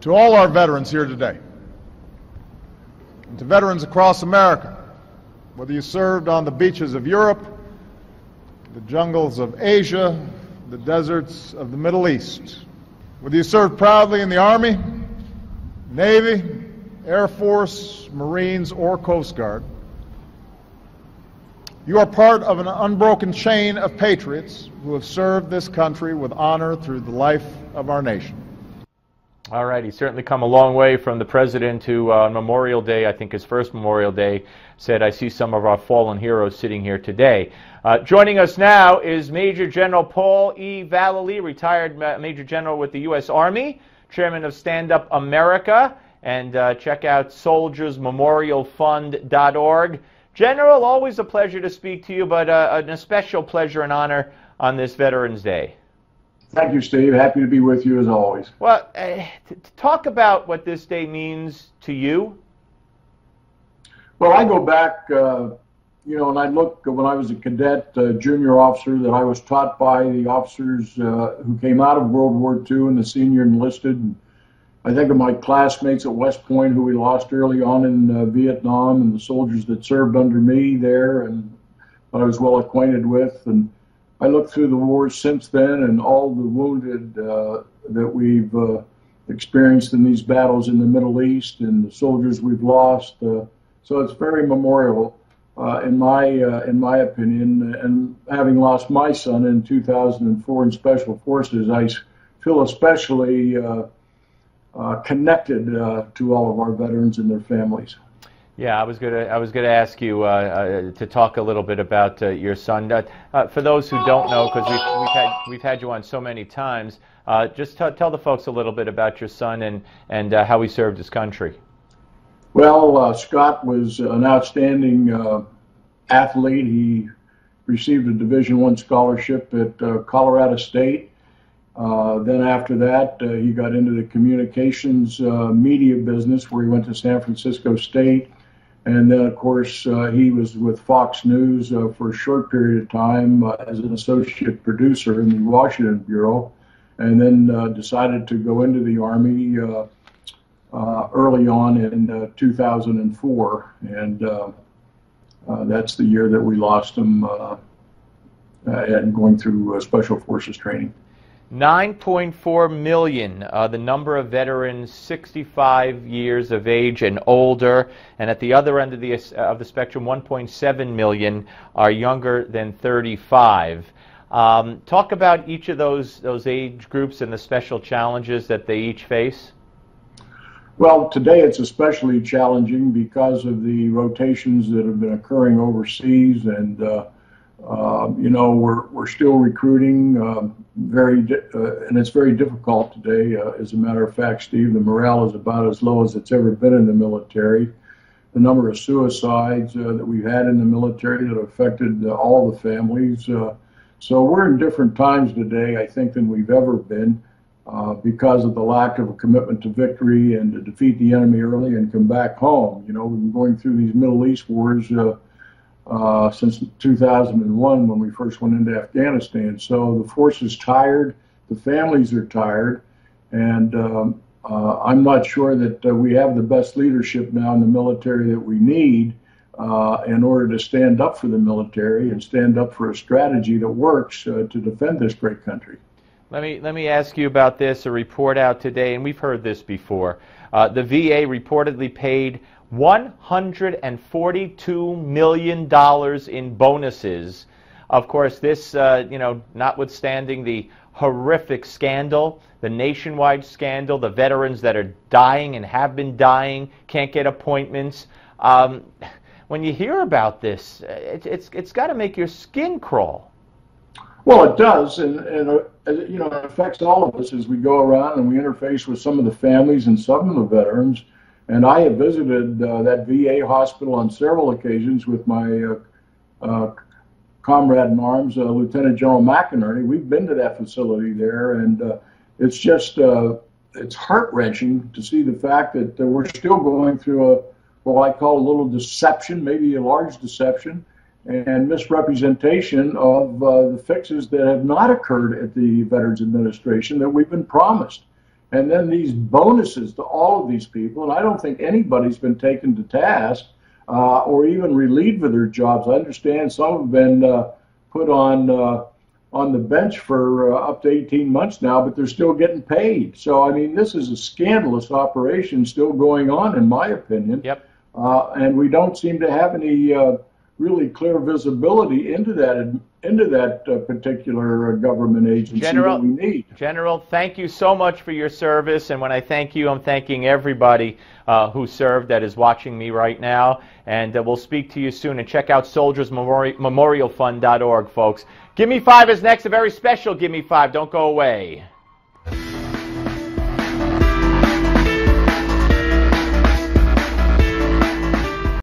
To all our veterans here today, and to veterans across America, whether you served on the beaches of Europe, the jungles of Asia, the deserts of the Middle East, whether you served proudly in the Army, Navy, Air Force, Marines, or Coast Guard, you are part of an unbroken chain of patriots who have served this country with honor through the life of our nation. All right, he's certainly come a long way from the president who on Memorial Day, I think his first Memorial Day, said, "I see some of our fallen heroes sitting here today." Joining us now is Major General Paul E. Vallely, retired Major General with the U.S. Army, chairman of Stand Up America, and check out soldiersmemorialfund.org. General, always a pleasure to speak to you, but an especial pleasure and honor on this Veterans Day. Thank you, Steve. Happy to be with you as always. Well, talk about what this day means to you. Well, I go back, and I look when I was a cadet, junior officer, that I was taught by the officers who came out of World War II and the senior enlisted. And I think of my classmates at West Point who we lost early on in Vietnam, and the soldiers that served under me there and that I was well acquainted with. And I look through the wars since then and all the wounded that we've experienced in these battles in the Middle East and the soldiers we've lost. So it's very memorial, in my opinion. And having lost my son in 2004 in Special Forces, I feel especially connected to all of our veterans and their families. Yeah, I was gonna ask you to talk a little bit about your son. For those who don't know, because we've had you on so many times, just tell the folks a little bit about your son and how he served his country. Well, Scott was an outstanding athlete. He received a Division I scholarship at Colorado State. Then after that, he got into the communications media business, where he went to San Francisco State. And then, of course, he was with Fox News for a short period of time as an associate producer in the Washington Bureau, and then decided to go into the Army early on in 2004. And that's the year that we lost him and going through Special Forces training. 9.4 million, the number of veterans 65 years of age and older, and at the other end of the spectrum, 1.7 million are younger than 35. Talk about each of those age groups and the special challenges that they each face. Well, today it's especially challenging because of the rotations that have been occurring overseas, and we're still recruiting, and it's very difficult today. As a matter of fact, Steve, the morale is about as low as it's ever been in the military. The number of suicides that we've had in the military that affected all the families. So we're in different times today, I think, than we've ever been because of the lack of a commitment to victory and to defeat the enemy early and come back home. We've been going through these Middle East wars since 2001 when we first went into Afghanistan. So the force is tired, the families are tired, and I'm not sure that we have the best leadership now in the military that we need in order to stand up for the military and stand up for a strategy that works to defend this great country. Let me ask you about this. A report out today, and we've heard this before. The VA reportedly paid $142 million in bonuses. Of course, this, notwithstanding the horrific scandal, the nationwide scandal, the veterans that are dying and have been dying, can't get appointments. When you hear about this, it's got to make your skin crawl. Well, it does, and it affects all of us as we go around and we interface with some of the families and some of the veterans. And I have visited that VA hospital on several occasions with my comrade in arms, Lieutenant General McInerney. We've been to that facility there, and it's just it's heart-wrenching to see the fact that we're still going through what I call a little deception, maybe a large deception, and misrepresentation of the fixes that have not occurred at the Veterans Administration that we've been promised. and then these bonuses to all of these people, and I don't think anybody's been taken to task or even relieved of their jobs. I understand some have been put on the bench for up to 18 months now, but they're still getting paid. So, I mean, this is a scandalous operation still going on, in my opinion. Yep. And we don't seem to have any really clear visibility into that particular government agency that we need. General, thank you so much for your service, and when I thank you, I'm thanking everybody who served that is watching me right now, and we'll speak to you soon. And check out soldiersmemorialfund.org, folks. Give Me 5 is next, a very special Give Me 5. Don't go away.